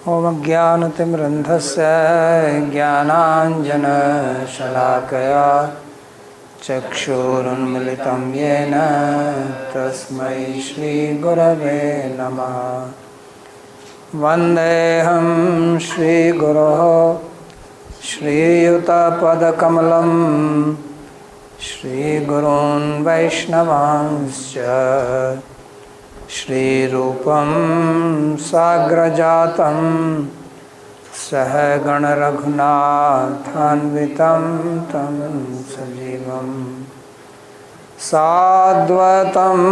ॐ ज्ञानतिमिरन्धस्य ज्ञानाञ्जनशलाकया चक्षुरुन्मिलितं येन तस्मै श्रीगुरवे नमः। वन्देऽहं श्रीगुरोः श्रीयुतपदकमलं श्रीगुरून् वैष्णवांश्च श्रीरूपं साग्रजातं सहगणरघुनाथान्वितं तं सजीवं साद्वैतं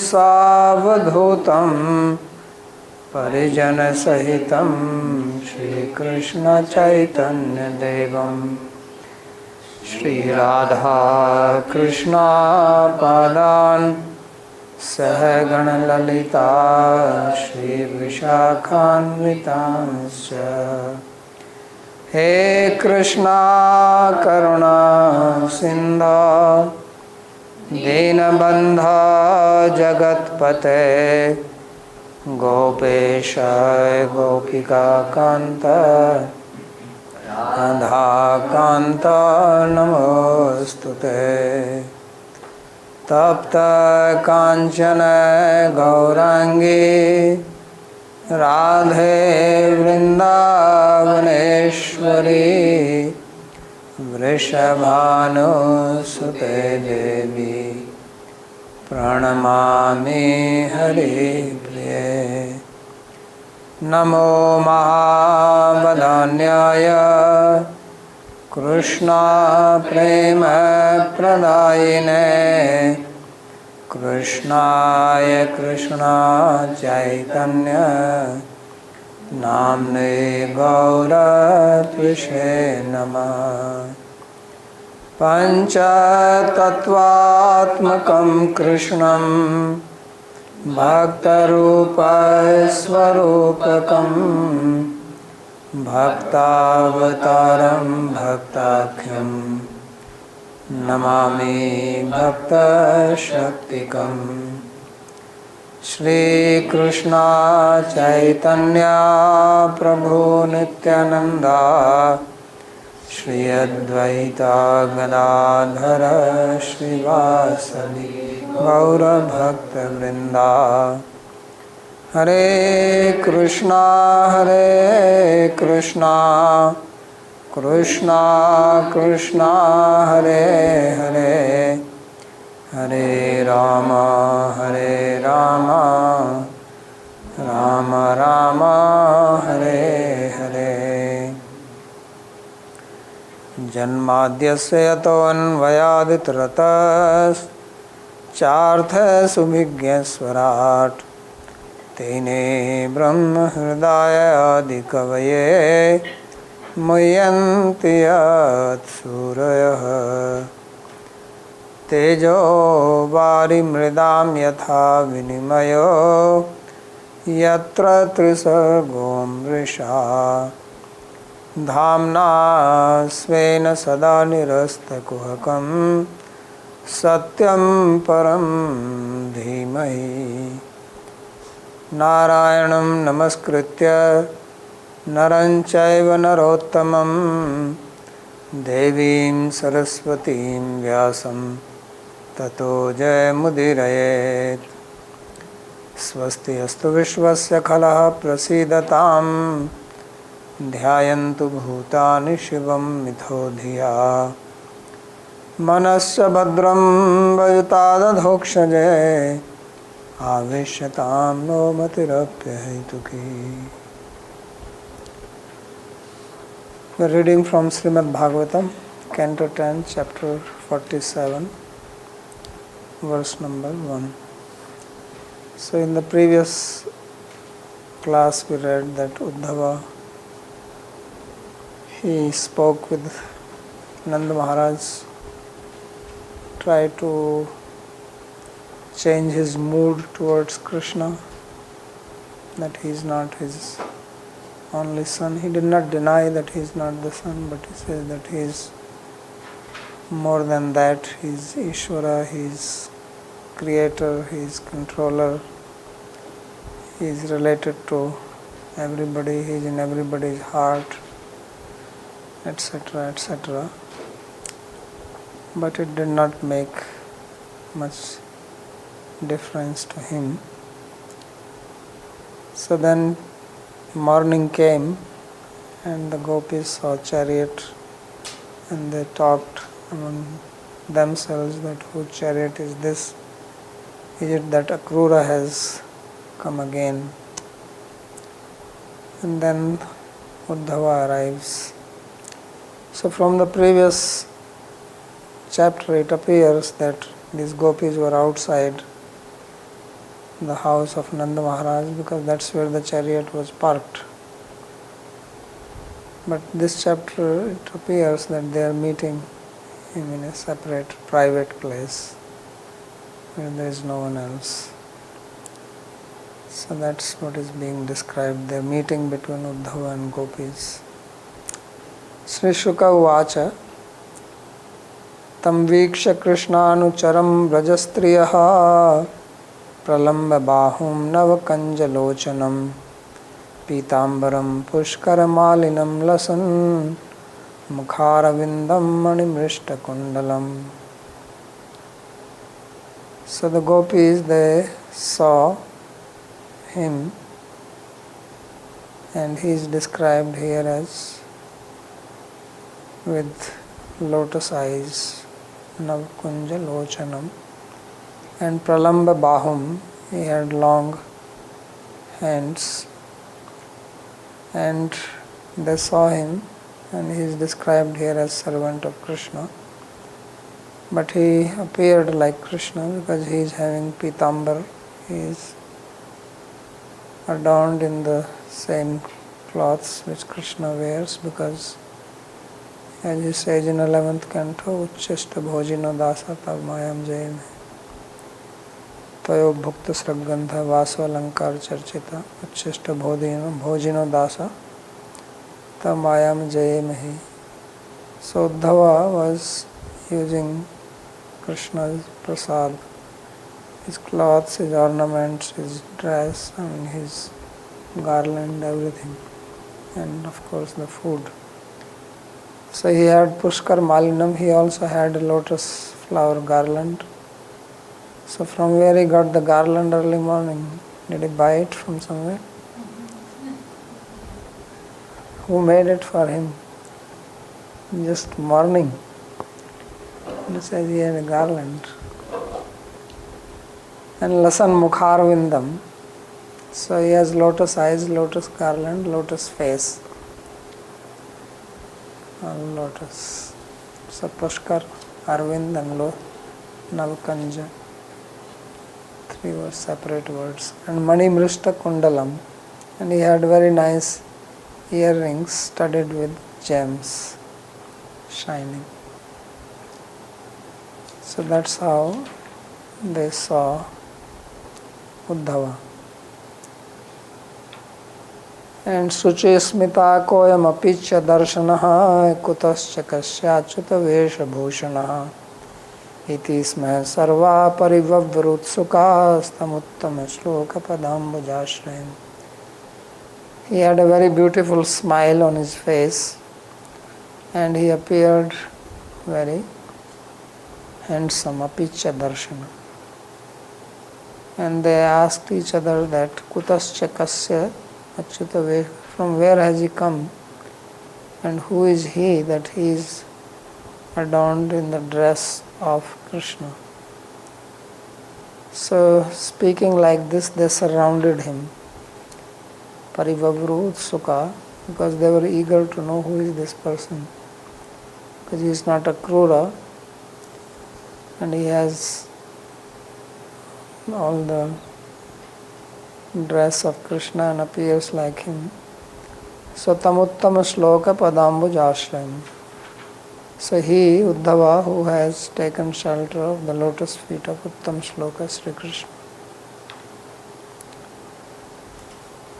सावधूतं परिजनसहितं श्रीकृष्णचैतन्यदेवं श्रीराधाकृष्णपादान् सहगणललिता श्रीविशाखान्वितांश्च। हे कृष्णा करुणा सिन्धो दीनबन्धो जगत्पते गोपेश गोपिकान्त राधाकान्त नमोऽस्तुते। तप्त कांचन गौरांगी राधे वृंदावनेश्वरी वृषभानुसुते देवी प्रणमामि हरिप्रिये। नमो महावदान्याय कृष्णा प्रेम प्रदायिने कृष्णाय कृष्णा चैतन्य नाम्ने गौरत्विषे नमः। पंचतत्वात्मकं कृष्णं भक्तरूपस्वरूपकं भक्तावतारं भक्ताख्यं नमामि भक्तशक्तिकं। श्रीकृष्ण चैतन्य प्रभु नित्यानंदा श्री अद्वैता गदाधर श्रीवासदि गौरभक्तवृंदा। हरे कृष्णा कृष्णा कृष्णा हरे हरे हरे राम राम राम हरे हरे। जन्माद्यस्य यतोऽन्वयादितरतश्चार्थसुभिज्ञस्वराट् तेने ब्रह्म हृदय आदिकवये मुह्यन्ति यत्सूरयः। तेजो वारिमृदां यथा विनिमयो यत्र त्रिसर्गो मृषा धाम्ना स्वेन सदा निरस्तकुहकं सत्यं परं धीमहि। नारायणं नमस्कृत्य नरं चैव नरोत्तमं देवीं सरस्वतीं व्यासं ततो जयमुदीरयेत्। स्वस्ति अस्तु विश्वस्य खलः प्रसीदतां ध्यायन्तु भूतानि शिवं मिथो धिया। मनस्य भद्रं वयुतादधोक्षजे आवेश्यतां no मतिरप्यहेतुकी। We are reading from Śrīmad-Bhāgavatam, Canto 10, Chapter 47, verse number 1. So in the previous class we read that Uddhava, he spoke with Nanda Maharaj, tried to change his mood towards Krishna, that he is not his only son. He did not deny that he is not the son, but he says that he is more than that. He is Ishvara, he is creator, he is controller, he is related to everybody, he is in everybody's heart, etc., etc. But it did not make much difference to him. So then morning came and the gopis saw a chariot and they talked among themselves that whose chariot is this? Is it that Akrura has come again? And then Uddhava arrives. So from the previous chapter it appears that these gopis were outside the house of Nanda Maharaj because that's where the chariot was parked. But this chapter it appears that they are meeting him in a separate private place where there is no one else. So that's what is being described, the meeting between Uddhava and gopis. Sri Shuka Uvacha Tam Viksha Krishnanucharam Brajastriyaha Pralamba Bahum Navakanjalochanam Pitambaram Pushkaramalinam Lasan Mukharavindam Manimrishta Kundalam. So the gopis, they saw him and he is described here as with lotus eyes, Navkunja Lochanam, and Pralamba Bahum, he had long hands, and they saw him and he is described here as servant of Krishna. But he appeared like Krishna because he is having pitambar, he is adorned in the same cloths which Krishna wears, because as he says in 11th Canto, Uchchishta bhojino dasa tab mayam jayam Tayo bhukta sraggandha vasvalankar charchita Uchchishta bhojino dasa tab mayam jayam. So Uddhava was using Krishna's prasad, his clothes, his ornaments, his dress, his garland, everything, and of course the food. So he had Pushkar Malinam, he also had a lotus flower garland. So from where he got the garland early morning? Did he buy it from somewhere? Who made it for him? Just morning. He says he had a garland. And Lasan Mukharvindam. So he has lotus eyes, lotus garland, lotus face. Lotus. So Pushkar, Arvind and Navkanja. 3 were separate words. And Mani Mrishta Kundalam. And he had very nice earrings studded with gems, shining. So that's how they saw Uddhava. And Suchi Smita Koyam Apicha Darshanaha Kutascha Kasyachutta Vesha Bhushanaha Iti Smeh Sarva Parivavvrut Sukha Stamuttama Shloka Padambujashrayam. He had a very beautiful smile on his face and he appeared very handsome, Apicha Darshana. And they asked each other that Kutascha Kasya Achyuta, from where has he come and who is he that he is adorned in the dress of Krishna. So speaking like this, they surrounded him. Parivavru Sukha, because they were eager to know who is this person. Because he is not a Krura and he has all the dress of Krishna and appears like him. So Tamuttama Shloka Padambujashrayam. So he, Uddhava, who has taken shelter of the lotus feet of Uttam Shloka Sri Krishna.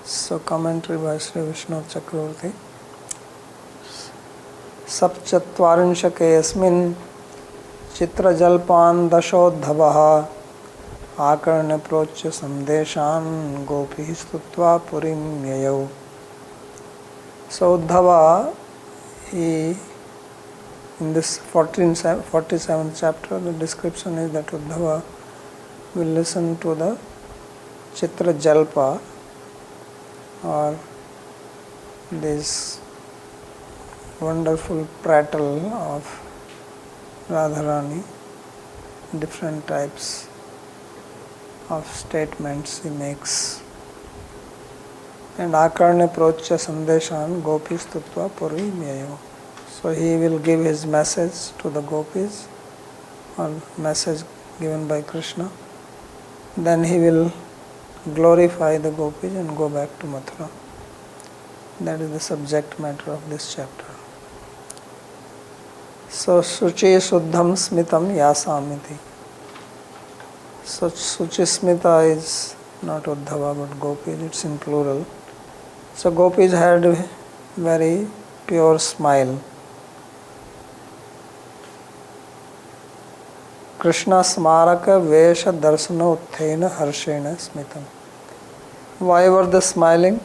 So commentary by Sri Vishnu Chakravarti. Sapchatvarinshake asmin Chitra Jalpan Dashodhavaha Akarna Procha Samdeshan Gopi Stutva Purim Yayau So Uddhava, he, in this 47th chapter, the description is that Uddhava will listen to the Chitra Jalpa, or this wonderful prattle of Radharani, different types of statements he makes. And Akarne Procha Sandeshan Gopis Tutva Puri Myayo. So he will give his message to the gopis, or message given by Krishna. Then he will glorify the gopis and go back to Mathura. That is the subject matter of this chapter. So Suchi Suddham Smitam Yasamiti. So Suchi Smita is not Uddhava but gopis, it's in plural. So gopis had a very pure smile. Krishna Smaraka Vesha Darsana Utthena Harshena Smitam. Why were they smiling?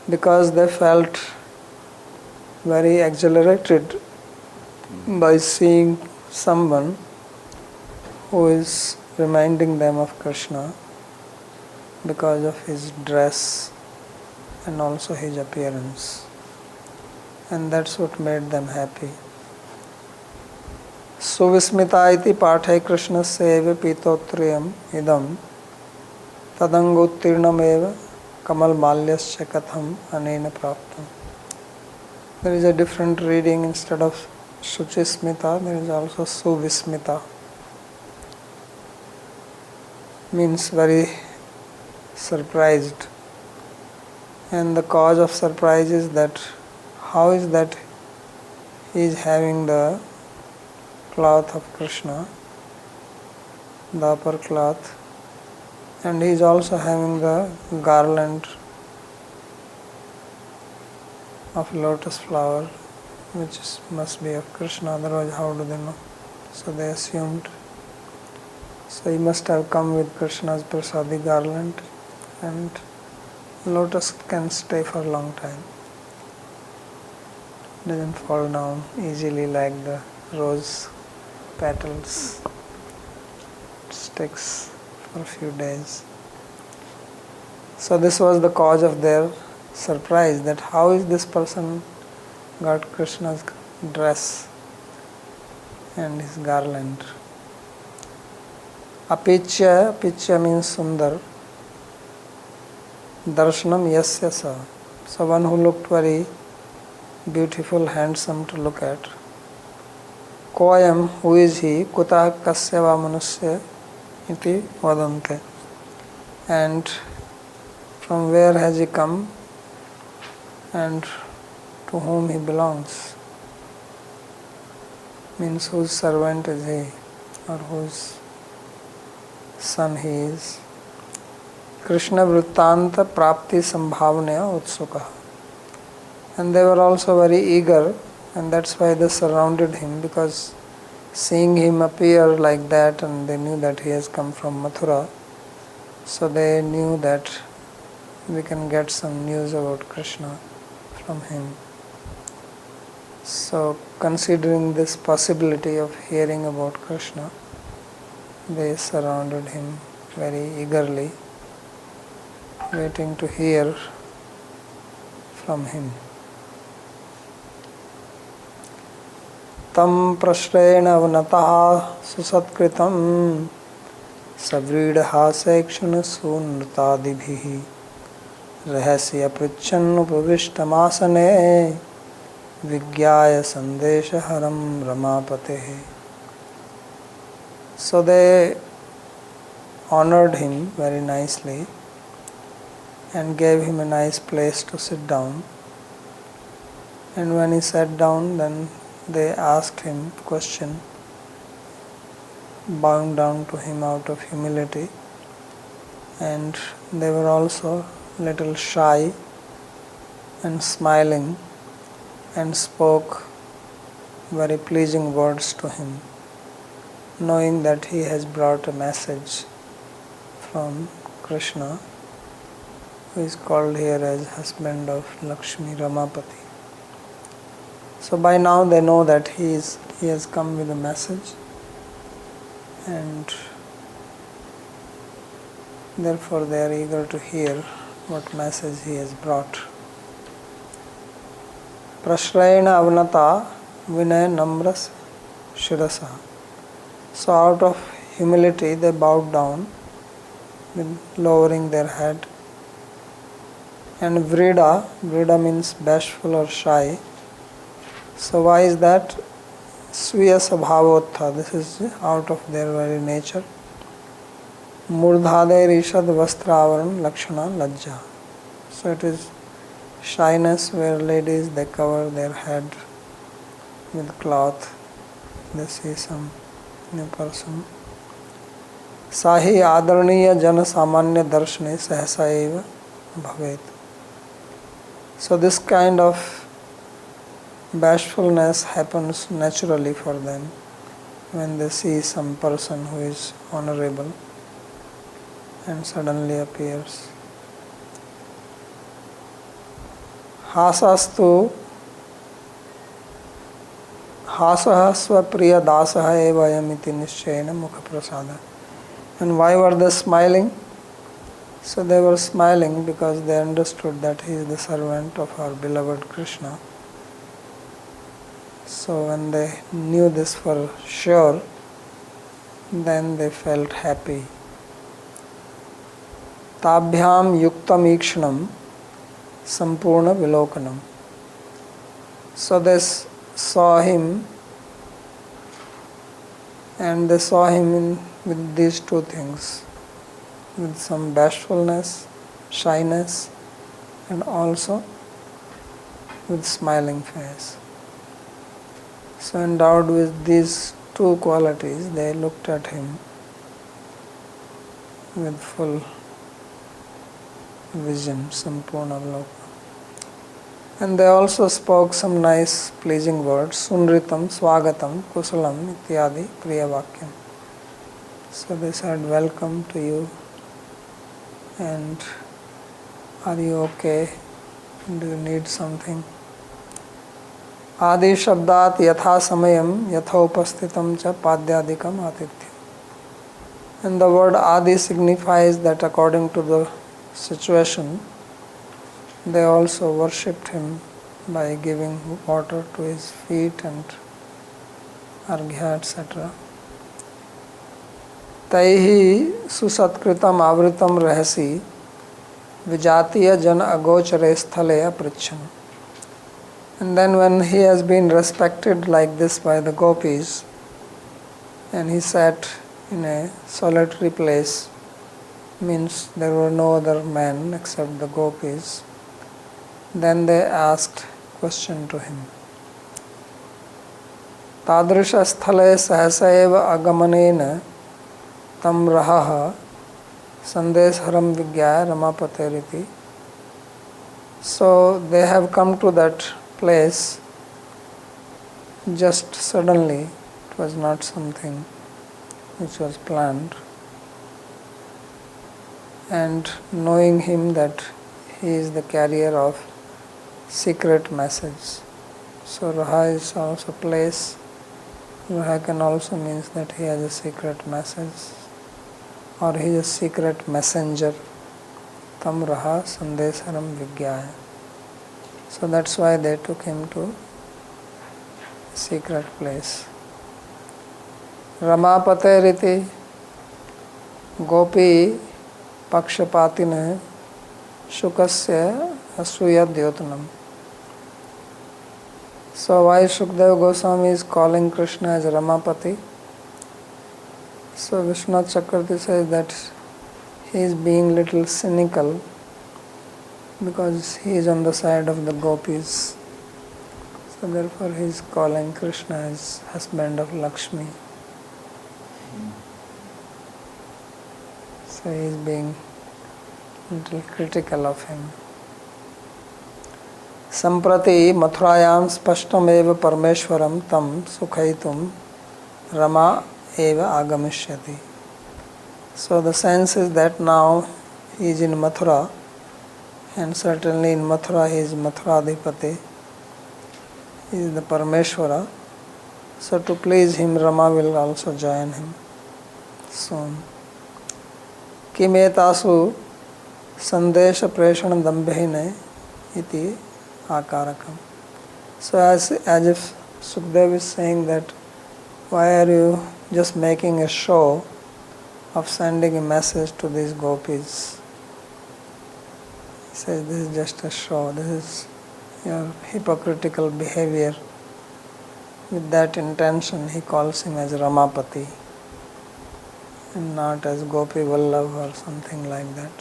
Because they felt very exhilarated by seeing someone who is reminding them of Krishna because of his dress and also his appearance. And that's what made them happy. Suvismita iti pathai Krishnasya eva pitotriyam idam tadanguttirnam eva kamal malyasya katham anena praptam. There is a different reading. Instead of Suchismita, there is also Suvismita. Means very surprised. And the cause of surprise is that how is that he is having the cloth of Krishna, the upper cloth, and he is also having the garland of lotus flower, which must be of Krishna, otherwise how do they know? So they assumed. So he must have come with Krishna's prasadi garland, and lotus can stay for a long time. Doesn't fall down easily like the rose petals. It sticks for a few days. So this was the cause of their surprise, that how is this person got Krishna's dress and his garland. Apichya means sundar. Darshanam yasya sa. So one who looked very beautiful, handsome to look at. Koyam, who is he? Kuta kasya va manusya iti vadante. And from where has he come and to whom he belongs? Means whose servant is he, or whose son he is. Krishna Vrittanta Prapti Sambhavnaya Utsuka. And they were also very eager, and that's why they surrounded him, because seeing him appear like that, and they knew that he has come from Mathura, so they knew that we can get some news about Krishna from him. So considering this possibility of hearing about Krishna, they surrounded him very eagerly, waiting to hear from him. Tam prashrena vanataha susatkritam savridaha sekshana sunratadibhihi rahasya prichan upavishtamasane vigyaya sandesha haram ramapatehe. So they honored him very nicely and gave him a nice place to sit down. And when he sat down, then they asked him question, bowing down to him out of humility. And they were also little shy and smiling, and spoke very pleasing words to him, knowing that he has brought a message from Krishna who is called here as husband of Lakshmi, Ramapati. So by now they know that he has come with a message, and therefore they are eager to hear what message he has brought. Prashrayena avnata vinay namras shirasa. So out of humility they bowed down with lowering their head. And vrida means bashful or shy. So why is that? Sviya sabhavotha, this is out of their very nature. Murdhade rishad vastravaran lakshana lajja. So it is shyness where ladies they cover their head with cloth. They see some new person. Sahi adarniya jana samanya darshane sahasa eva bhavet. So this kind of bashfulness happens naturally for them when they see some person who is honorable and suddenly appears. Hasastu hasaha swapriya dasaha eva yamiti nishchayena mukha prasada. And why were they smiling? So they were smiling because they understood that he is the servant of our beloved Krishna. So when they knew this for sure, then they felt happy. Tabhyam yuktam ikshanam sampurna vilokanam. So they saw him, and they saw him with these two things, with some bashfulness, shyness, and also with smiling face. So endowed with these two qualities, they looked at him with full vision, sampurna vilokanam. And they also spoke some nice pleasing words, sunritam, swagatam, kusalam, ityadi, priyavakyam. So they said, welcome to you, and are you okay? Do you need something? Adi shabdat yatha samayam yatha upastitam cha padyadikam atithya. And the word adi signifies that according to the situation, they also worshipped him by giving water to his feet and arghya, etc. Taihi susatkritam avritam rahasi vijatiya jan agochare sthale aprichan. And then when he has been respected like this by the gopis, and he sat in a solitary place, means there were no other men except the gopis, then they asked question to him. Tadrisha sthale sahasa eva agamanena tam rahaha sandesharam vigyaya ramapateriti. So they have come to that place just suddenly. It was not something which was planned. And knowing him that he is the carrier of secret message. So Raha is also place. Raha can also means that he has a secret message, or he is a secret messenger. Tam Raha Sandesharam Vigyaya. So that's why they took him to a secret place. Ramapateriti Gopi Pakshapatine Shukasya Asuya Dyotanam. So why Shukdev Goswami is calling Krishna as Ramapati? So Vishwanath Chakravarti says that he is being little cynical because he is on the side of the gopis. So therefore he is calling Krishna as husband of Lakshmi. So he is being little critical of him. Samprati Mathurayam Spashtam eva Parmeshwaram tam Sukhaitum Rama eva agamishyati. So the sense is that now he is in Mathura, And certainly in Mathura he is Mathuradhipati, he is the Parameshwara. So to please him, Rama will also join him soon. Kimetasu Sandesha Preshana Dambhine iti akarakam. So as if Sukdev is saying that, why are you just making a show of sending a message to these gopis? He says this is just a show, this is your hypocritical behavior. With that intention he calls him as Ramapati and not as Gopi Vallabh or something like that.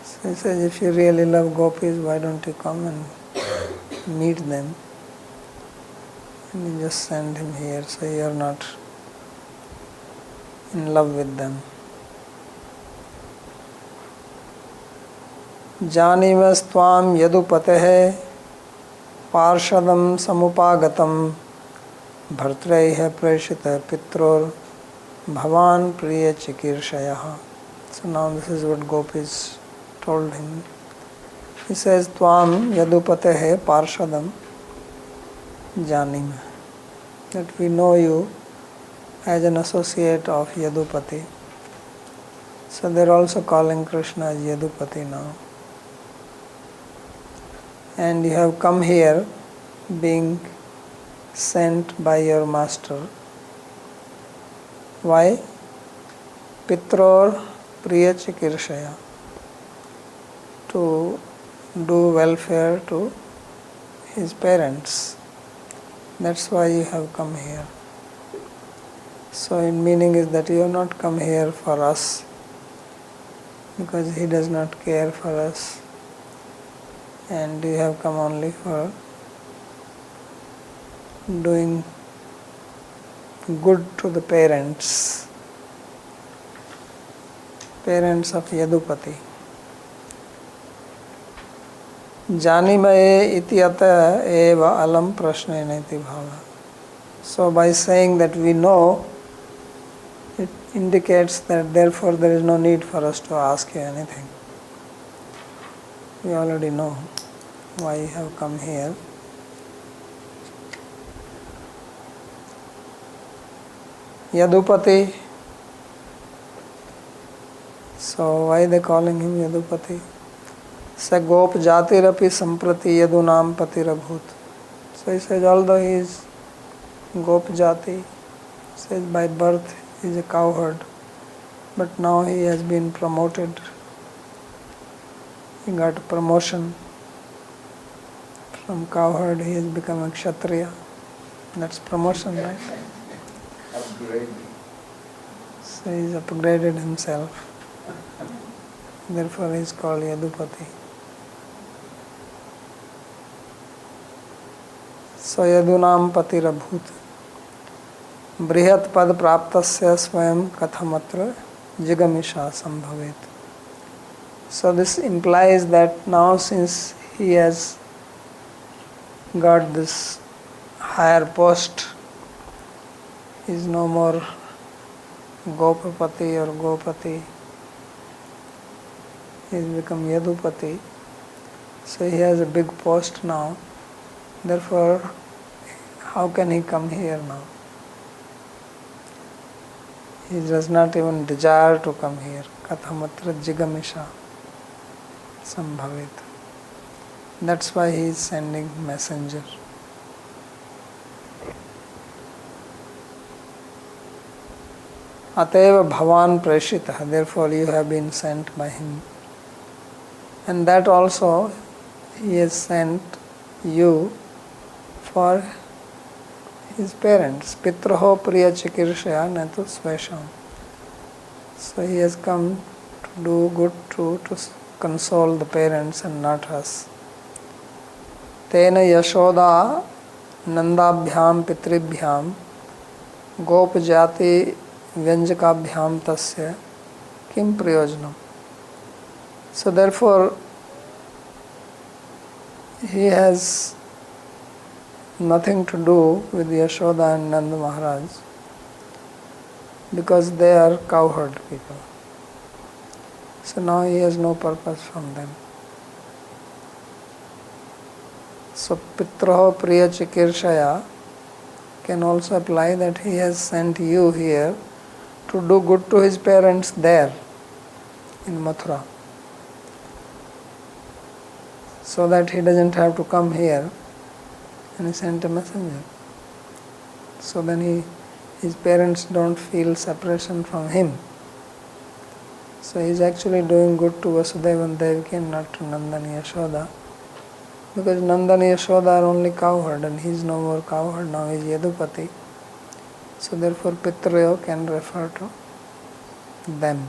So he says, if you really love gopis, why don't you come and meet them? And you just send him here, so you are not in love with them. Janivastvam yadupatehe parshadam samupagatam bhartraiha preshita pitror bhavan priya chikirshayah. So now this is what gopis told him. He says, Tvam yadupatehe parshadam janima. That we know you as an associate of Yadupati. So they are also calling Krishna as Yadupati now. And you have come here being sent by your master. Why? Pitror priya chikirshaya. To do welfare to his parents. That's why you have come here. So in meaning is that you have not come here for us, because he does not care for us, and you have come only for doing good to the parents of Yadupati. Janimaye iti ata eva alam prashnena iti bhava. So by saying that we know, it indicates that therefore there is no need for us to ask you anything. We already know why you have come here. Yadupati. So why they calling him Yadupati? Sa gop jatirapi samprati yadunam patirabhut. So he says, although he is gop jati, says by birth he is a cowherd, but now he has been promoted. He got a promotion. From cowherd he has become a kshatriya. That's promotion, right? Upgrade. So he has upgraded himself. Therefore he is called Yadupati. So Yadunam patirabhut. Brihat pad praptasya swayam kathamatra jigamisha sambhavet. So this implies that now since he has got this higher post, he is no more Gopapati or Gopati, he has become Yadupati. So he has a big post now. Therefore, how can he come here now? He does not even desire to come here. Kathamatra jigamisha sambhavet. That's why he is sending messenger. Ateva bhavan preshitah. Therefore you have been sent by him. And that also he has sent you for his parents. Pitraho priya chikirshaya natu svesham. So he has come to do good to console the parents and not us. Tena yashoda nandabhyam pitribhyam gop jati vyanjakabhyam tasya kim prayojanam. So therefore he has nothing to do with Yashoda and Nanda Maharaj, because they are cowherd people. So now he has no purpose from them. So Pitraho Priya Chikirshaya can also apply that he has sent you here to do good to his parents there in Mathura, so that he doesn't have to come here, and he sent a messenger. So then his parents don't feel separation from him. So he is actually doing good to Vasudeva and Devaki and not to Nanda and Yashoda. Because Nanda and Yashoda are only cowherd and he is no more cowherd, now he is Yadupati. So therefore Pitrayo can refer to them.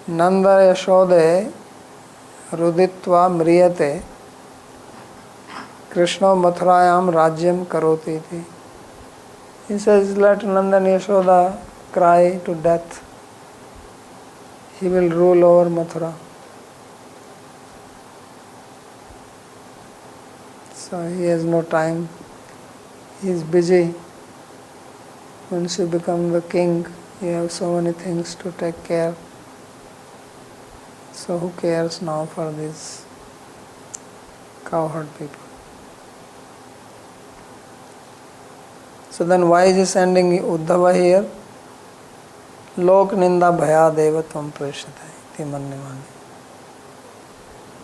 Nanda Yashode Ruditva Mriyate Krishna Mathurayam Rajyam Karoti iti. He says, let Nanda and Yashoda cry to death. He will rule over Mathura. So he has no time. He is busy. Once you become the king, you have so many things to take care. So who cares now for these cowherd people? So then why is he sending Uddhava here? Lok ninda bhaya deva tvam preshate iti mannimani.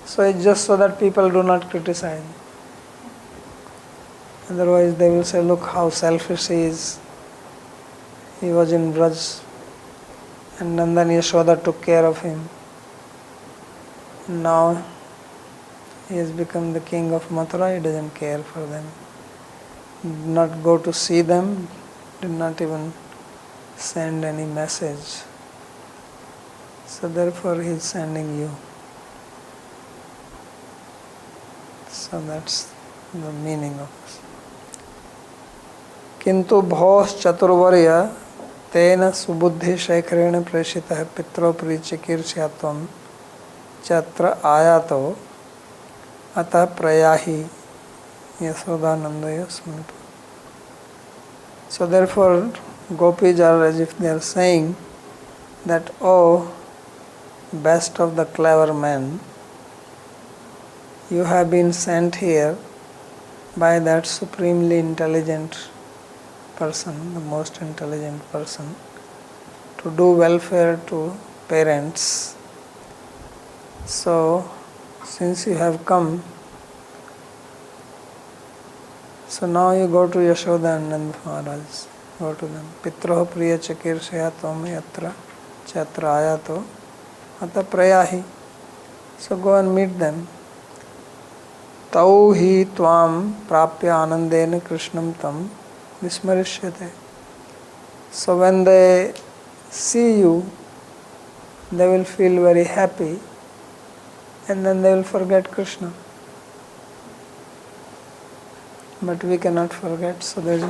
So it's just so that people do not criticize. Otherwise they will say, look how selfish he is. He was in Braj and Nanda and Yashoda took care of him. Now he has become the king of Mathura, he doesn't care for them. Did not go to see them, did not even send any message. So therefore he is sending you. So that's the meaning of this. Kintu bhos chaturvarya tena subuddhi shekharena preshitah pitro prichikirshyatam chatra ayato atah prayahi Yasodanandaya Smantu. So therefore gopis are as if they are saying that, oh, best of the clever men, you have been sent here by that supremely intelligent person, the most intelligent person, to do welfare to parents. So since you have come, so now you go to Yashoda and Nanda Maharaj, go to them. Pitroho priya chakirshaya tvam yatra chatra ayato ata prayahi. So go and meet them. Tau hi tvam prapya anandena krishnam tam vismarishyate. So when they see you, they will feel very happy and then they will forget Krishna. But we cannot forget, so there is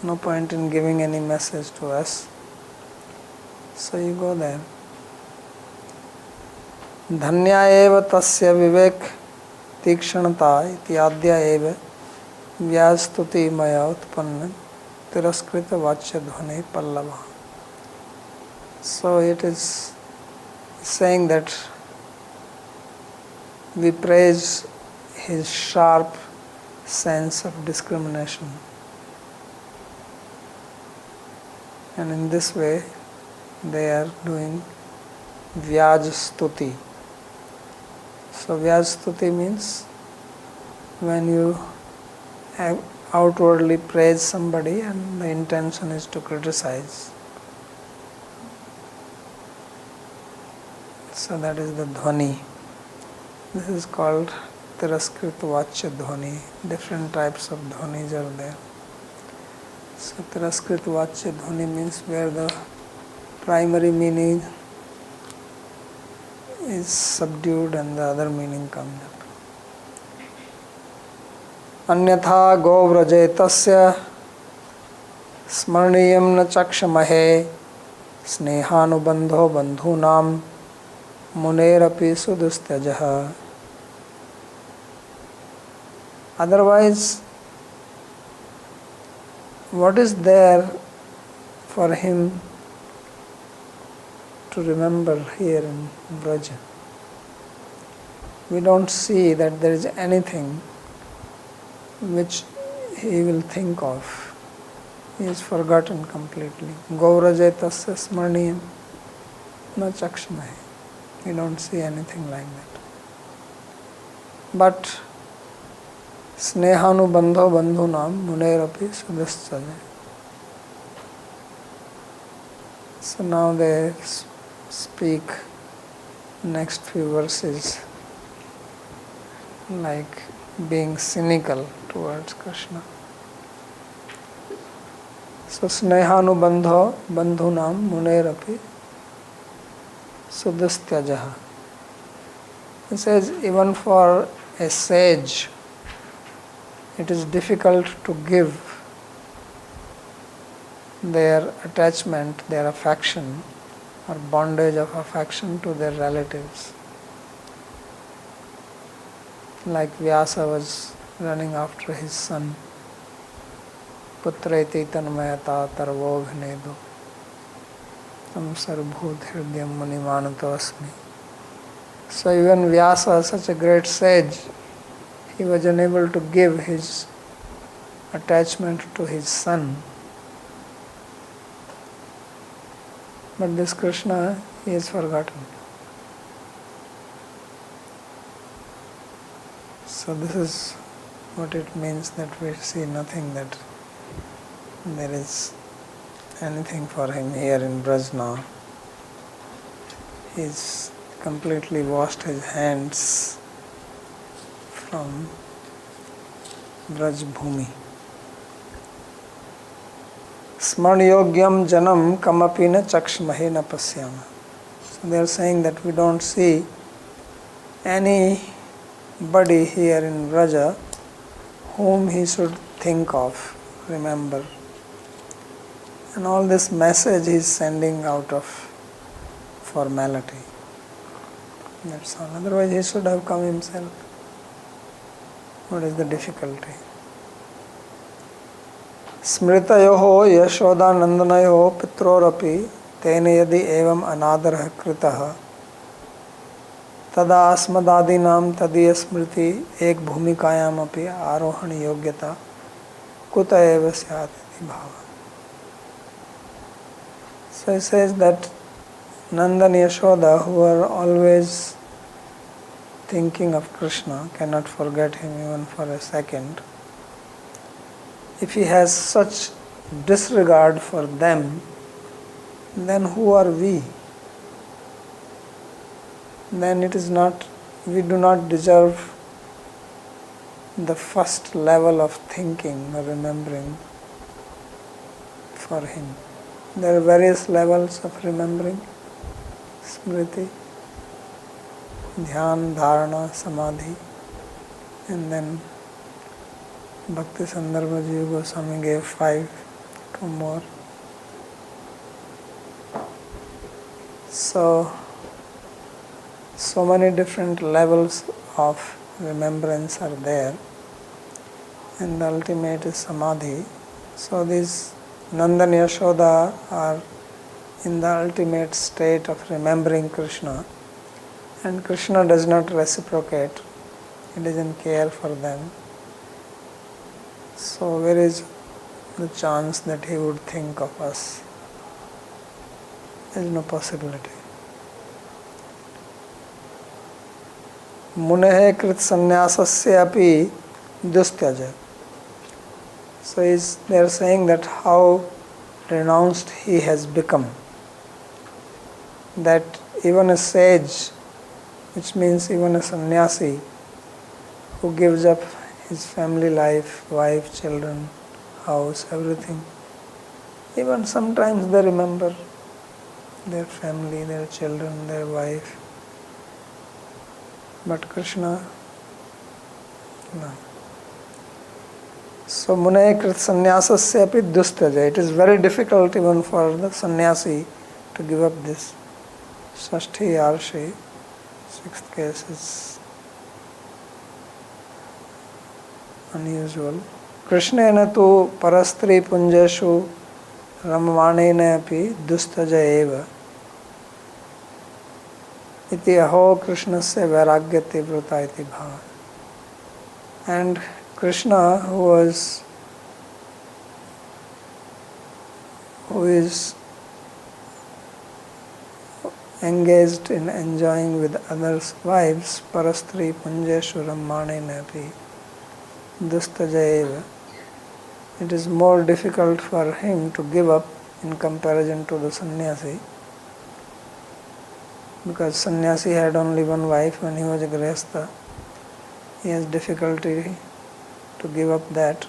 no point in giving any message to us. So you go there. Dhanya eva tasya vivek tikshanata iti adya eva vyastuti maya utpanna tiraskrita vachya dhvane pallava. So it is saying that we praise his sharp sense of discrimination, and in this way they are doing Vyaj Stuti. So Vyaj Stuti means when you outwardly praise somebody and the intention is to criticize. So that is the dhvani. This is called Tiraskrita Vachya Dhvani. Different types of dhvanis are there. So Tiraskrita Vachya Dhvani means where the primary meaning is subdued and the other meaning comes up. Anyatha govraje tasya smarniyam na chakshamahe snehanubandho bandhunam munerapi sudustyajaha. Otherwise, what is there for him to remember here in Vraja. We don't see that there is anything which he will think of. He is forgotten completely. Gaurajetasya smarniyam na chakshmahe. We don't see anything like that. But snehanubandho bandhunam munerapi sudaschaja. So now they speak next few verses like being cynical towards Krishna. So snehanubandho bandhunam munerapi sudastyajaha. He says even for a sage it is difficult to give their attachment, their affection or bondage of affection to their relatives. Like Vyasa was running after his son. Putreti tanmayata tarvo bhinedu tam sarvbhut hridyam manimanato asmi. So even Vyasa, such a great sage, he was unable to give his attachment to his son. But this Krishna, he is forgotten. So this is what it means that we see nothing, that there is anything for him here in Braj now. He's completely washed his hands from Braj Bhumi. Sman yogyam janam kamapi na chakshmahe na pasyama. So they are saying that we don't see anybody here in Vraja whom he should think of, remember. And all this message he is sending out of formality. That's all. Otherwise he should have come himself. What is the difficulty? Smritayoho yashodanandanayoho pitrorapi tene yadi evam anadarah kritah tada asmadadinam tadiya smriti ek bhumikayam api arohani yogyata kuta eva syat iti bhava. So he says that Nanda and Yashoda, who are always thinking of Krishna, cannot forget him even for a second. If he has such disregard for them, then who are we? Then it is not, we do not deserve the first level of thinking or remembering for him. There are various levels of remembering: smriti, dhyan, dharana, samadhi, and then Bhakti Sandarbha Jiva Goswami gave 5, 2 more. So many different levels of remembrance are there, and the ultimate is samadhi. So these Nanda and Yashoda are in the ultimate state of remembering Krishna, and Krishna does not reciprocate. He doesn't care for them. So where is the chance that he would think of us? There is no possibility. Munehe krit sannyasasya api dustyaja. So they are saying that how renounced he has become. That even a sage, which means even a sannyasi, who gives up his family life, wife, children, house, everything, even sometimes they remember their family, their children, their wife. But Krishna, no. So Munaya Krit Sannyasasya api dustyaja. It is very difficult even for the sannyasi to give up this. Shashti Arshi, 6th case is unusual. Krishnena tu parastri punjeshu ramamanena api dustyaja eva iti aho krishnasya vairagya tivrata iti bhava. And Krishna, who is engaged in enjoying with others' wives, parastri punjeshu rammane napi dustajayeva, it is more difficult for him to give up in comparison to the sannyasi, because sannyasi had only one wife when he was a grihastha. He has difficulty to give up that,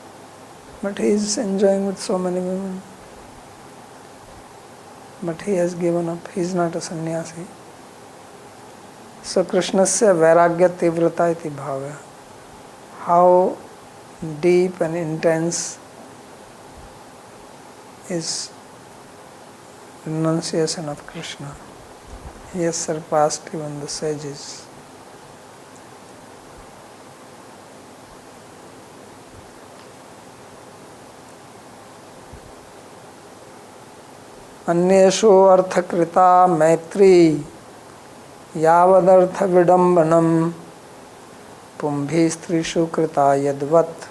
but he is enjoying with so many women. But he has given up. He is not a sannyasi. So Krishnasya vairagya tivrata iti bhava. How deep and intense is renunciation of Krishna. He has surpassed even the sages. अन्येषु अर्थकृता मैत्री यावदर्थ विडम्बनम पुंभी स्त्रीषु कृता यद्वत्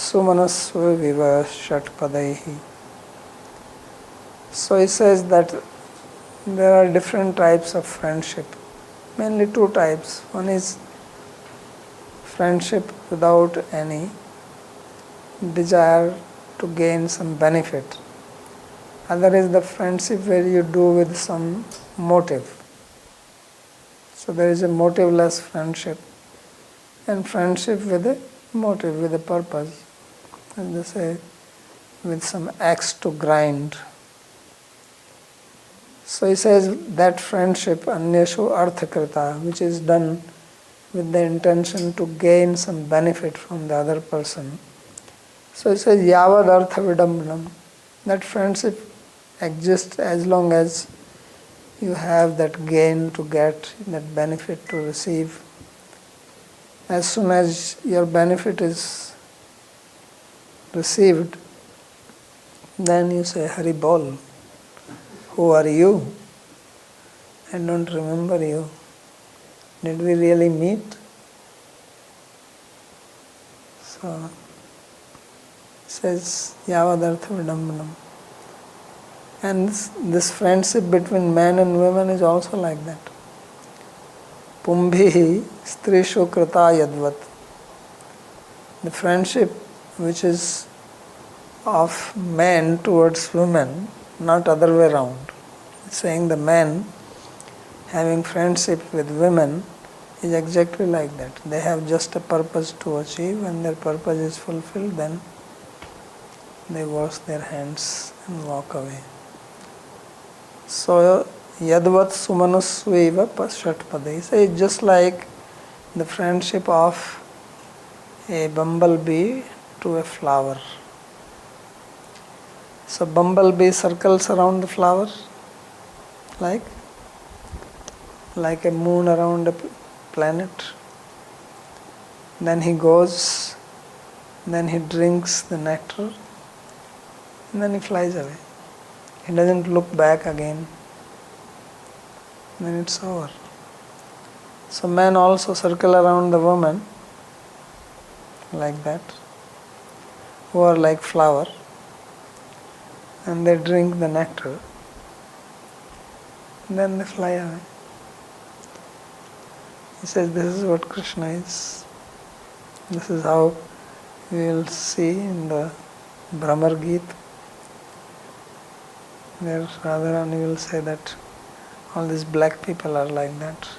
सुमनस्व विव षट्पदैहि. So he says that there are different types of friendship, mainly two types. One is friendship without any desire to gain some benefit. Other is the friendship where you do with some motive. So there is a motiveless friendship and friendship with a motive, with a purpose. As they say, with some axe to grind. So he says that friendship, anyeshu arthakrita, which is done with the intention to gain some benefit from the other person. So he says yavad artha vidambanam. That friendship exists as long as you have that gain to get, that benefit to receive. As soon as your benefit is received, then you say, Hari Bol, who are you? I don't remember you. Did we really meet? So, it says, Yavadartha Vidambanam. And this friendship between men and women is also like that. Pumbhi strishu krita yadvat. The friendship which is of men towards women, not other way around. It's saying the men having friendship with women is exactly like that. They have just a purpose to achieve. When their purpose is fulfilled, then they wash their hands and walk away. So, yadvat sumanusveva pashatpadai. So it's just like the friendship of a bumblebee to a flower. So bumblebee circles around the flower like a moon around a planet. Then he goes, then he drinks the nectar, and then he flies away. He doesn't look back again. Then it's over. So men also circle around the woman like that, who are like flower, and they drink the nectar, and then they fly away. He says this is what Krishna is. This is how we will see in the Brahmar Geet, where Radharani will say that all these black people are like that.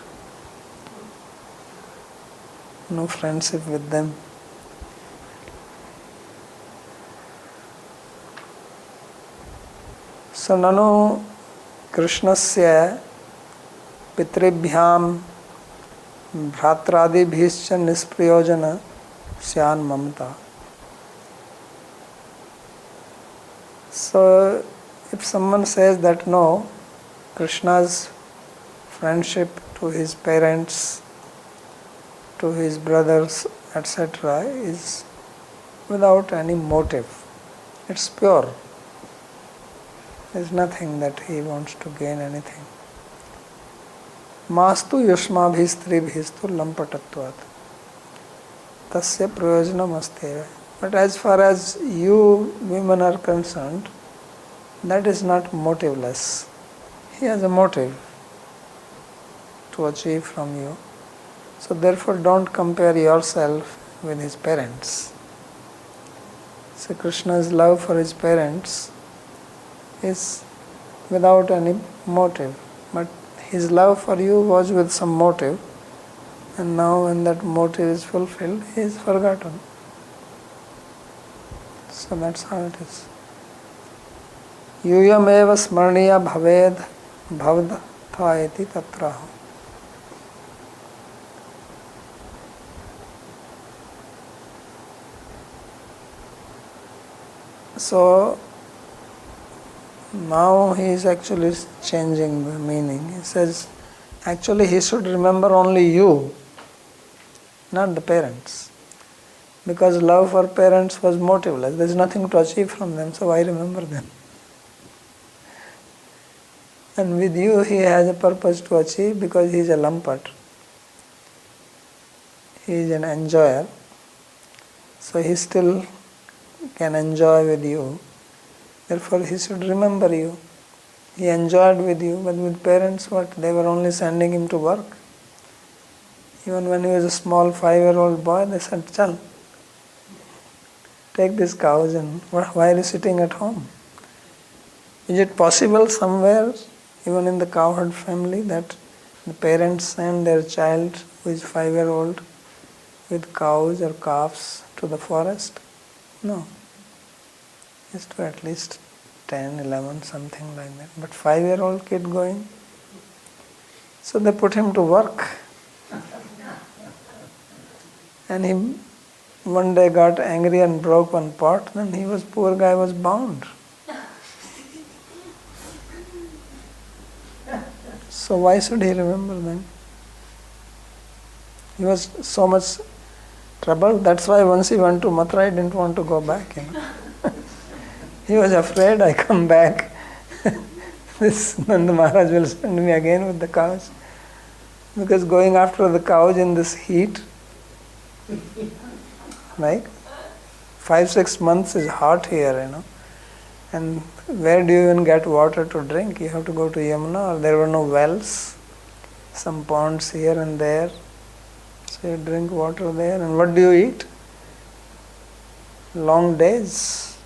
No friendship with them. So nanu Krishnasya pitribhyam bhratradibhischa nispriyojana syan mamata. So if someone says that no, Krishna's friendship to his parents, to his brothers, etc. is without any motive. It's pure. There's nothing that he wants to gain anything. Mastu yushmabhi stribhistu lampatattvat. Tasya prayojanam asteva. But as far as you women are concerned, that is not motiveless. He has a motive to achieve from you. So therefore don't compare yourself with his parents. So Krishna's love for his parents is without any motive. But his love for you was with some motive. And now when that motive is fulfilled, he is forgotten. So that's how it is. Yuyam eva smarniya bhaved bhavd thaeti tatraha. So now he is actually changing the meaning. He says, actually he should remember only you, not the parents. Because love for parents was motiveless. There is nothing to achieve from them, so why remember them? And with you he has a purpose to achieve because he is a lampat. He is an enjoyer. So he still can enjoy with you. Therefore he should remember you. He enjoyed with you, but with parents what? They were only sending him to work. Even when he was a small 5-year-old boy, they said, Chal, take these cows and why are you sitting at home? Is it possible somewhere, even in the cowherd family, that the parents send their child who is 5-year-old with cows or calves to the forest? No. It's to at least 10, 11, something like that. But 5-year-old kid going? So they put him to work. And he one day got angry and broke one pot, then poor guy was bound. So why should he remember them? He was so much troubled. That's why once he went to Mathura, he didn't want to go back. He was afraid, I come back. This Nanda Maharaj will send me again with the cows. Because going after the cows in this heat, like 5-6 months is hot here, And where do you even get water to drink? You have to go to Yamuna, or there were no wells, some ponds here and there. So you drink water there, and what do you eat? Long days.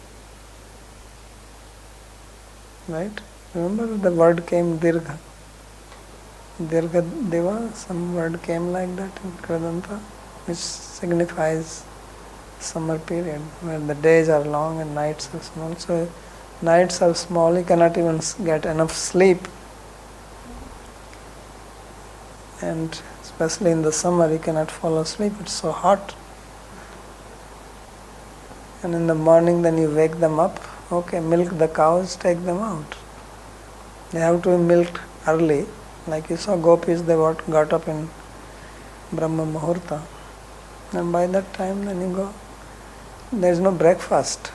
Right? Remember the word came Dirgha. Dirgha Deva, some word came like that in Kradanta, which signifies summer period, where the days are long and nights are small. So nights are small, you cannot even get enough sleep. And especially in the summer, you cannot fall asleep, it's so hot. And in the morning, then you wake them up. Okay, milk the cows, take them out. They have to be milked early. Like you saw gopis, they got up in Brahma Muhurta. And by that time, then you go. There is no breakfast.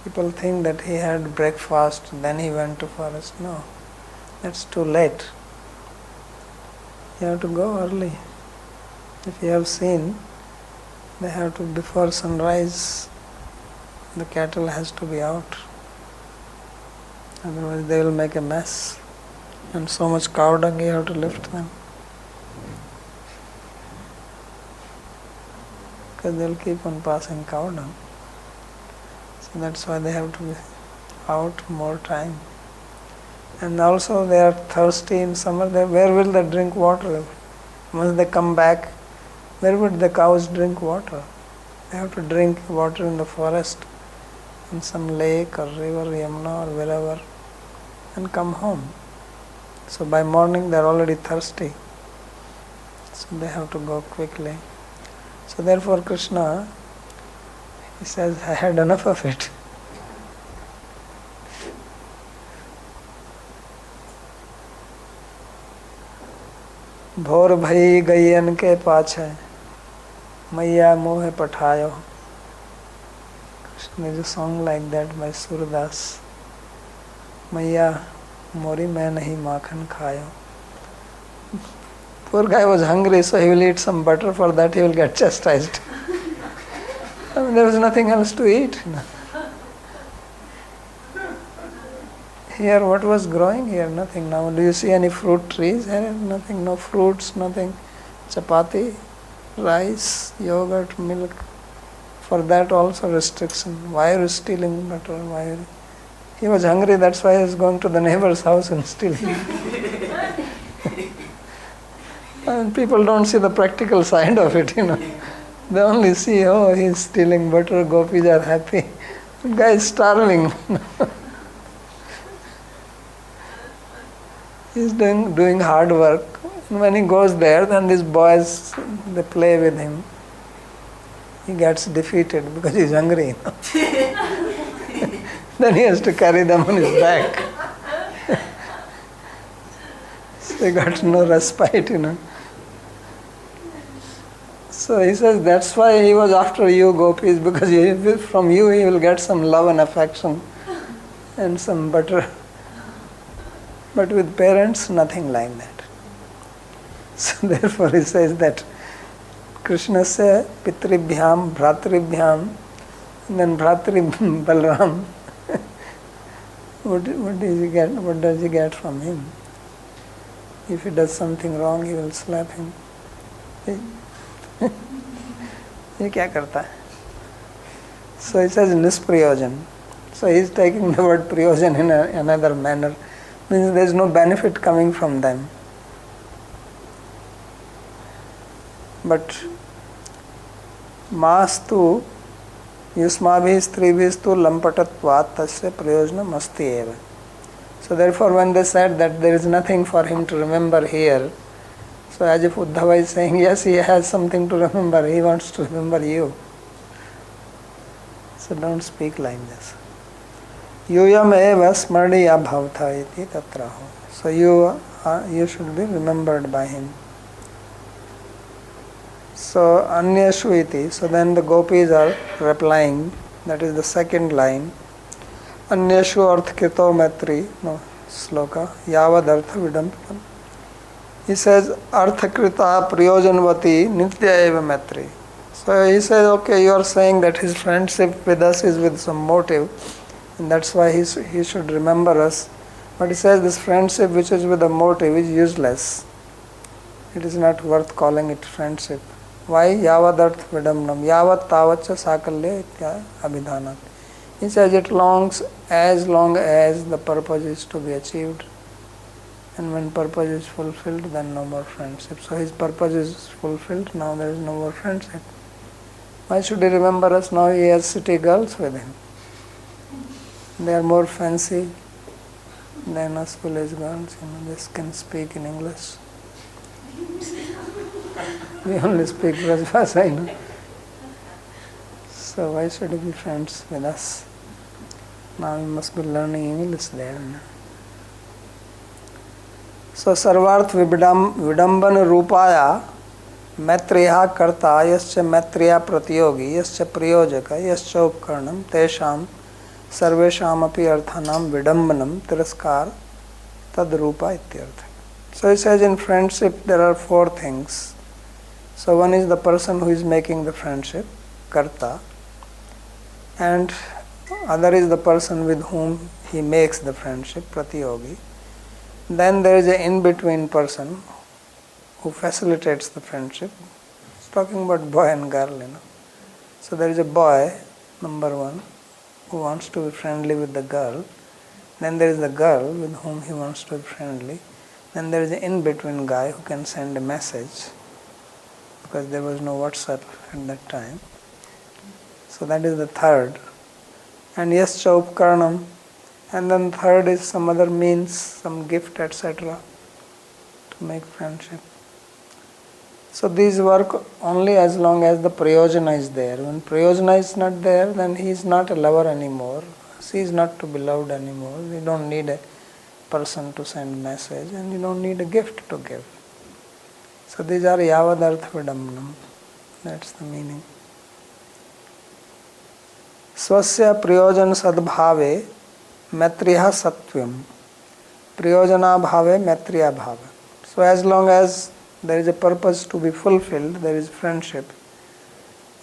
People think that he had breakfast, then he went to forest. No, that's too late. You have to go early. If you have seen, they have to, before sunrise, the cattle has to be out. Otherwise they will make a mess. And so much cow dung you have to lift them. Because they will keep on passing cow dung. So that's why they have to be out more time. And also they are thirsty in summer. Where will they drink water? Once they come back, where would the cows drink water? They have to drink water in the forest, in some lake or river, Yamuna or wherever, and come home. So by morning they are already thirsty. So they have to go quickly. So therefore Krishna, he says, I had enough of it. भोर भई गैयन के पाछे मैया मोह पठायो. Krishna is a song like that by Surdas. मैया मोरी मैं नहीं माखन खायो. Poor guy was hungry, so he will eat some butter. For that he will get chastised. I mean, there was nothing else to eat. Here, what was growing here? Nothing. Now, do you see any fruit trees here? Nothing. No fruits, nothing. Chapati, rice, yogurt, milk. For that also restriction. Why are you stealing butter? Why? He was hungry, that's why he was going to the neighbor's house and stealing. And people don't see the practical side of it, They only see, oh, he's stealing butter, gopis are happy. The guy is starving. He's doing hard work. And when he goes there, then these boys, they play with him. He gets defeated because he's hungry. Then he has to carry them on his back. So he got no respite, So he says that's why he was after you, gopis, because from you he will get some love and affection and some butter. But with parents, nothing like that. So therefore he says that Krishna says Pitribhyam, Bhratribhyam, and then Bhratri Balram. What does he get from him? If he does something wrong, he will slap him. ये क्या करता है? So he says nisprayojan. So he is taking the word prayojan in another manner. Means there is no benefit coming from them. But mastu yusmabhi stribhistu lampatatvat tasya prayojanam asti eva. So therefore when they said that there is nothing for him to remember here, so as if Uddhava is saying, yes, he has something to remember, he wants to remember you. So don't speak like this. Yuyam eva smarniya bhavta iti tatraho. So you should be remembered by him. So anyashu iti. So then the gopis are replying, that is the second line. Anyashu arthkrito matri, no, sloka, yavad artha vidampitam. He says, arthakrita prayojanvati nitya eva matri. So he says, okay, you are saying that his friendship with us is with some motive, and that's why he should remember us. But he says this friendship which is with a motive is useless. It is not worth calling it friendship. Why? Yavadarth vidamnam. Yavat tavacha sakalya itya abhidhanat. He says it as long as the purpose is to be achieved. And when purpose is fulfilled, then no more friendship. So his purpose is fulfilled, now there is no more friendship. Why should he remember us? Now he has city girls with him. They are more fancy than us village girls. They can speak in English. We only speak Brajbhasha, So why should he be friends with us? Now we must be learning English there. So sarvarth vidamban rupaya maitreya karta yascha maitreya pratyogi yascha priyojaka yascha upkarnam tesham sarvesham api arthanam vidambanam tiraskar tadrupa ityartha. So he says in friendship there are four things. So one is the person who is making the friendship, karta, and other is the person with whom he makes the friendship, pratyogi. Then there is an in-between person who facilitates the friendship. It's talking about boy and girl, So there is a boy, number one, who wants to be friendly with the girl. Then there is the girl with whom he wants to be friendly. Then there is an in-between guy who can send a message, because there was no WhatsApp at that time. So that is the third. And yes, Chaupkarnam. And then third is some other means, some gift, etc. to make friendship. So these work only as long as the prayojana is there. When prayojana is not there, then he is not a lover anymore. She is not to be loved anymore. You don't need a person to send message, and you don't need a gift to give. So these are yavadartha vidamnam. That's the meaning. Swasya prayojan sadbhave maitriya satyam. Priyojana bhave maitriya bhave. So as long as there is a purpose to be fulfilled, there is friendship.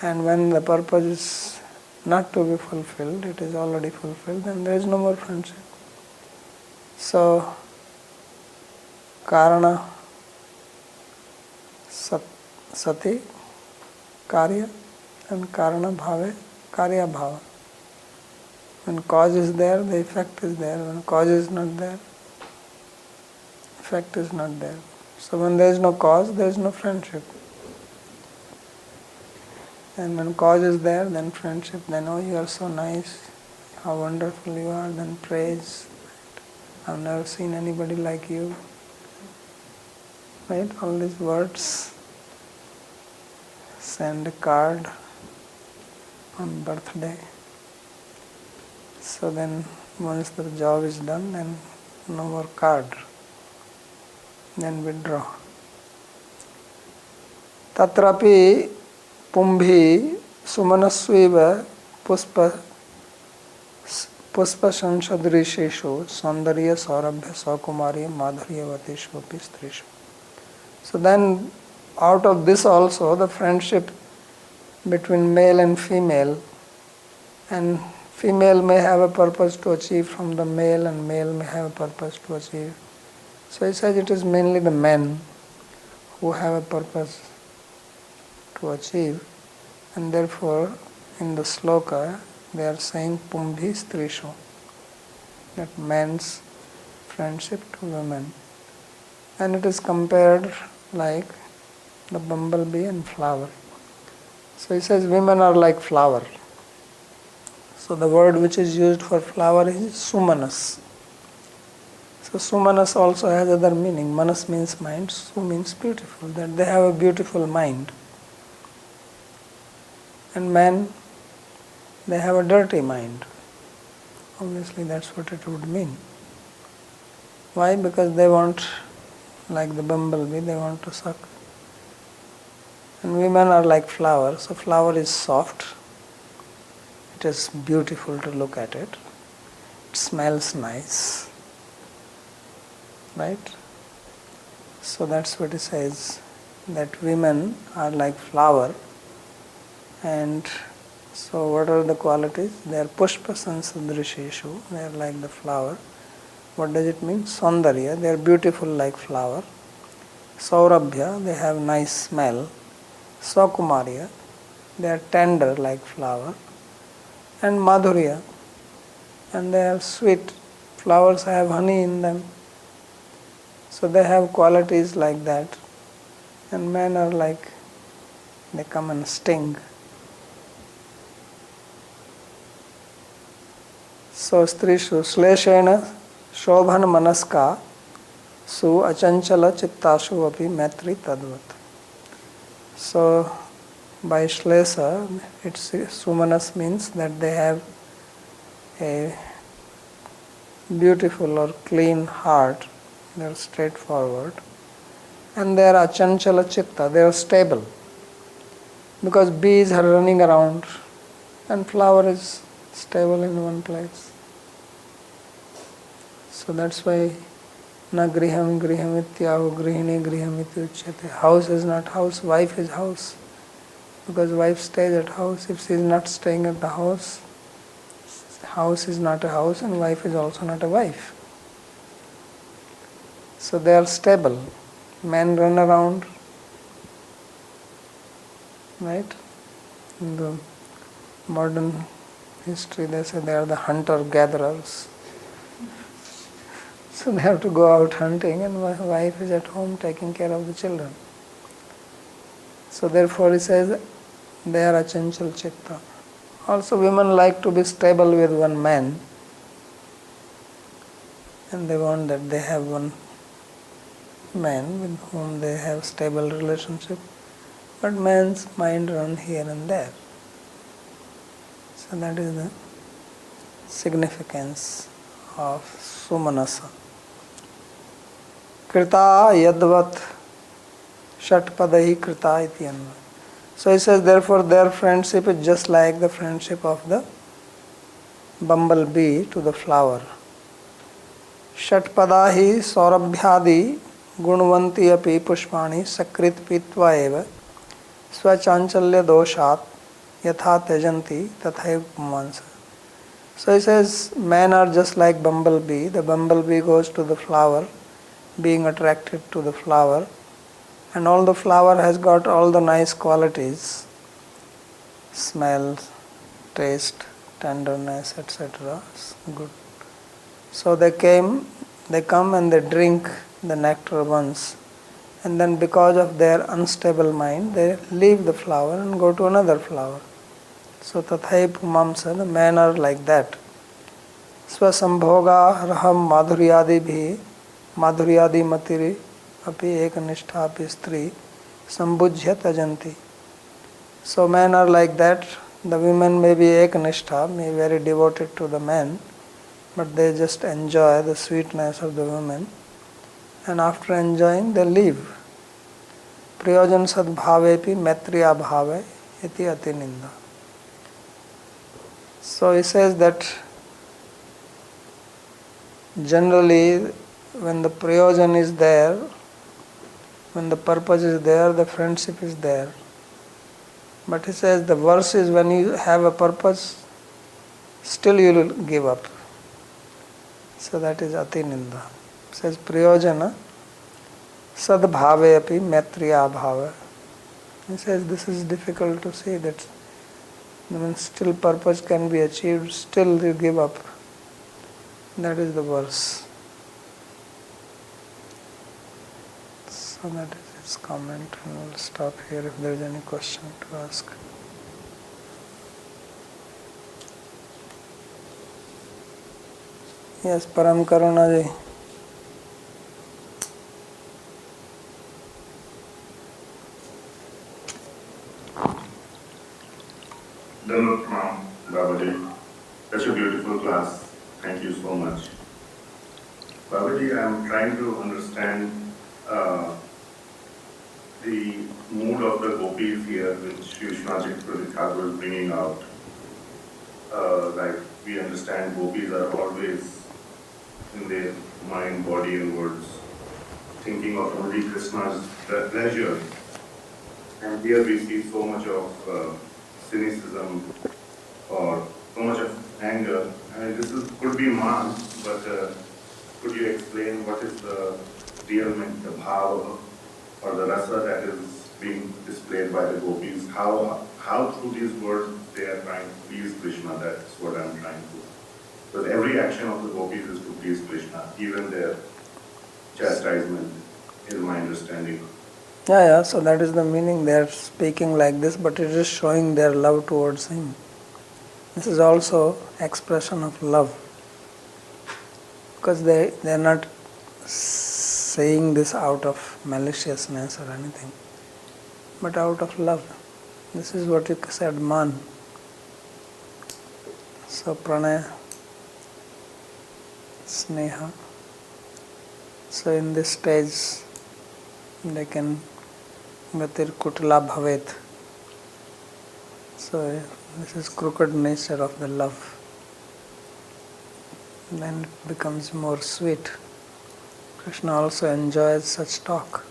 And when the purpose is not to be fulfilled, it is already fulfilled, then there is no more friendship. So, karana sati karya and karana bhave karya bhava. When cause is there, the effect is there. When cause is not there, effect is not there. So when there is no cause, there is no friendship. And when cause is there, then friendship, then oh, you are so nice, how wonderful you are, then praise. I've never seen anybody like you. Right? All these words. Send a card on birthday. So then once the job is done, then no more card. Then withdraw. Tatrapi pumbhi sumanasviva puspa shanshadrisheshu saundarya saurabhya saukumarya madhuryavateshu api strishu. So then out of this also the friendship between male and female, and female may have a purpose to achieve from the male and male may have a purpose to achieve. So he says it is mainly the men who have a purpose to achieve, and therefore in the sloka they are saying pumbhi strishu, that men's friendship to women. And it is compared like the bumblebee and flower. So he says women are like flower. So the word which is used for flower is sumanas. So sumanas also has other meaning. Manas means mind, su means beautiful, that they have a beautiful mind. And men, they have a dirty mind. Obviously that's what it would mean. Why? Because they want, like the bumblebee, they want to suck. And women are like flower. So flower is soft. It is beautiful to look at it. It smells nice. Right? So that's what it says, that women are like flower. And so what are the qualities? They are pushpa sansadrisheshu. They are like the flower. What does it mean? Saundarya. They are beautiful like flower. Saurabhya. They have nice smell. Saukumarya. They are tender like flower. And madhurya. And they are sweet. Flowers have honey in them. So they have qualities like that. And men are like, they come and sting. So strishu sleshena shobhan manaska su achanchala chittashu api maitri tadvat. So by shlesa, it's sumanas means that they have a beautiful or clean heart. They are straightforward. And they are achanchala chitta, they are stable. Because bees are running around and flower is stable in one place. So that's why na griham ityahu grihini griham ityuchyate. House is not house, wife is house. Because wife stays at house. If she is not staying at the house, house is not a house and wife is also not a wife. So they are stable. Men run around, right? In the modern history they say they are the hunter-gatherers. So they have to go out hunting and my wife is at home taking care of the children. So therefore he says they are achanchal chitta. Also women like to be stable with one man, and they want that they have one man with whom they have stable relationship. But man's mind runs here and there. So that is the significance of sumanasa. Krita yadvat shatpadahi krita iti anva. So he says, therefore their friendship is just like the friendship of the bumblebee to the flower. Shatpadahi saurabhyadi गुणवंती अपि पुष्पाणि सकृत पीत्वा एव स्वचांचल्य दोषात् यथा त्यजन्ति तथैव पुमांस. So he says, men are just like bumblebee. The bumblebee goes to the flower, being attracted to the flower, and all the flower has got all the nice qualities, smell, taste, tenderness, etc. Good. So they come and they drink the nectar once, and then because of their unstable mind, they leave the flower and go to another flower. So tathai pumamsa, the men are like that. Swasambhoga raham madhuryadi matiri api ekanishta api stri sambujya tajanti. So men are like that. The women may be ekanishta, may be very devoted to the men, but they just enjoy the sweetness of the women, and after enjoying they leave. Prayojan sadbhavepi maitriya bhave iti ati ninda. So he says that generally when the prayojan is there, when the purpose is there, the friendship is there. But he says the worst is when you have a purpose, still you will give up. So that is ati ninda. He says prayojana sadbhave api maitriya bhave. He says this is difficult to see, that when still purpose can be achieved, still you give up. That is the verse. So that is his comment, and we'll stop here if there is any question to ask. Yes, Param Karuna ji. Dhanvat Pranam, Babaji. Such a beautiful class. Thank you so much. Babaji, I am trying to understand the mood of the gopis here, which Vishwanath Thakur is bringing out. Like we understand gopis are always in their mind, body and words, thinking of only Krishna's pleasure. And here we see so much of cynicism or so much of anger. I mean, could be man, but could you explain what is the real the bhava or the rasa that is being displayed by the gopis? How through these words they are trying to please Krishna? That's what I'm trying to. Because every action of the gopis is to please Krishna, even their chastisement is my understanding. Yeah, so that is the meaning. They are speaking like this, but it is showing their love towards him. This is also expression of love, because they are not saying this out of maliciousness or anything, but out of love. This is what you said, man. So pranaya, sneha. So in this stage they can gatir kutla bhavet. So this is crooked nature of the love. Then it becomes more sweet. Krishna also enjoys such talk.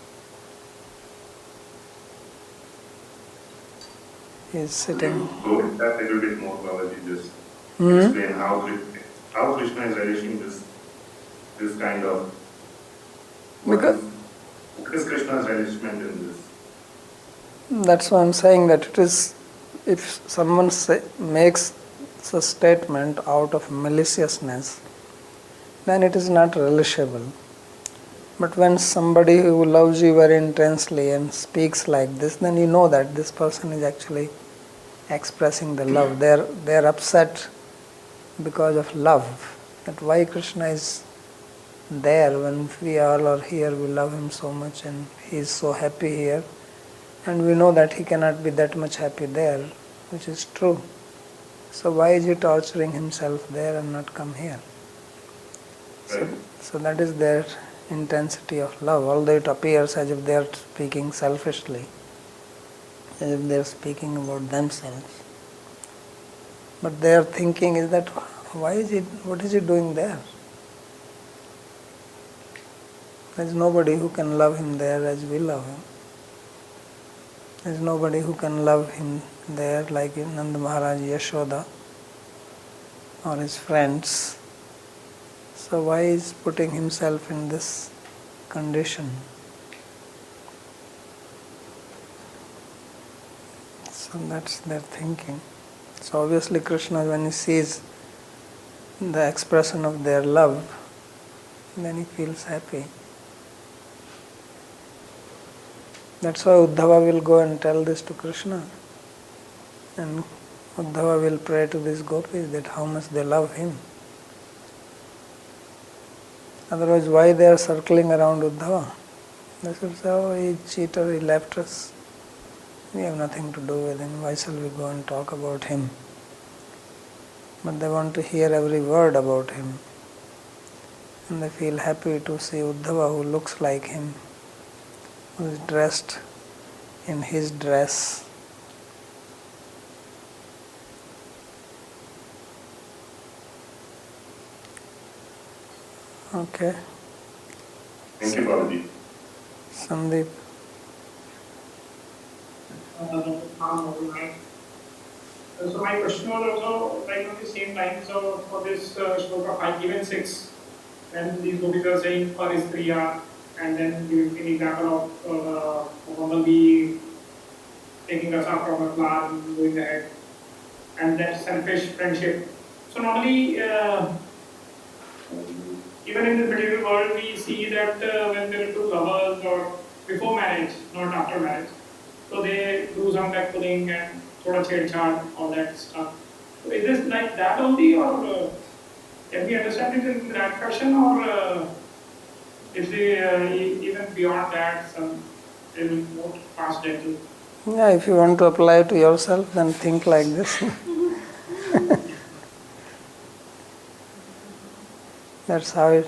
He is sitting. Go with that a little bit more, Babaji. Just explain how Krishna is relishing this kind of. What is Krishna's relishment in this? That's why I'm saying that it is. If someone makes a statement out of maliciousness, then it is not relishable. But when somebody who loves you very intensely and speaks like this, then you know that this person is actually expressing the love. They are upset because of love. That why Krishna is there when we all are here, we love him so much and he is so happy here. And we know that he cannot be that much happy there, which is true. So why is he torturing himself there and not come here? So that is their intensity of love, although it appears as if they are speaking selfishly, as if they are speaking about themselves. But their thinking is that, what is he doing there? There is nobody who can love him there as we love him. There is nobody who can love him there like Nanda Maharaj, Yashoda, or his friends. So why is putting himself in this condition? So that's their thinking. So obviously Krishna, when he sees the expression of their love, then he feels happy. That's why Uddhava will go and tell this to Krishna. And Uddhava will pray to these gopis that how much they love him. Otherwise, why they are circling around Uddhava? They should say, oh, he cheater, he left us. We have nothing to do with him. Why shall we go and talk about him? But they want to hear every word about him. And they feel happy to see Uddhava who looks like him, who is dressed in his dress. Okay. Thank you, Babaji. Sandeep. So my question was also like on the same line. So for this shloka 5, given 6, when these gopis are saying Paristriya, and then giving an example of a bumblebee taking Dasa from a flower and going ahead, and that selfish friendship. So normally, even in the material world, we see that when there are two lovers or before marriage, not after marriage, so they do some like pulling and thoda chhed-chhad, all that stuff. So is this like that only, or can we understand it in that fashion, or is there even beyond that some little more past gentle? Yeah, if you want to apply it to yourself, then think like this. That's how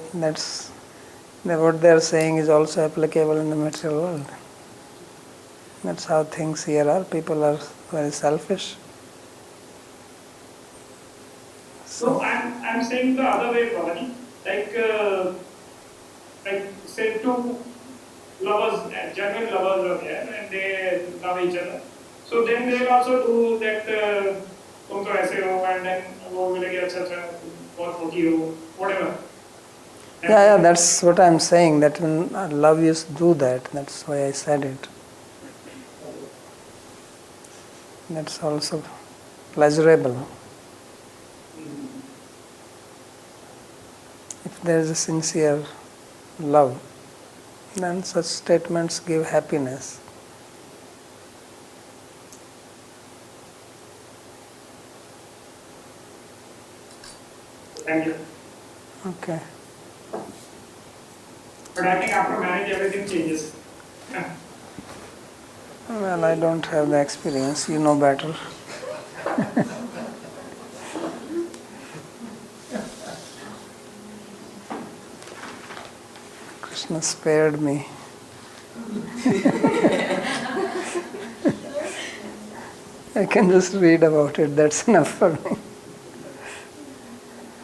what they are saying is also applicable in the material world. That's how things here are. People are very selfish. So I'm saying the other way, Babaji. Like say two lovers, genuine lovers are there, and they love each other. So then they will also do that. तुम तो ऐसे हो, and then वो बोलेंगे अच्छा बहुत होती हो, whatever. Yeah, that's what I'm saying, that when love used to do that, that's why I said it. That's also pleasurable. If there is a sincere love, then such statements give happiness. Thank you. Okay. But I think after marriage everything changes. Well, I don't have the experience. You know better. Krishna spared me. I can just read about it. That's enough for me.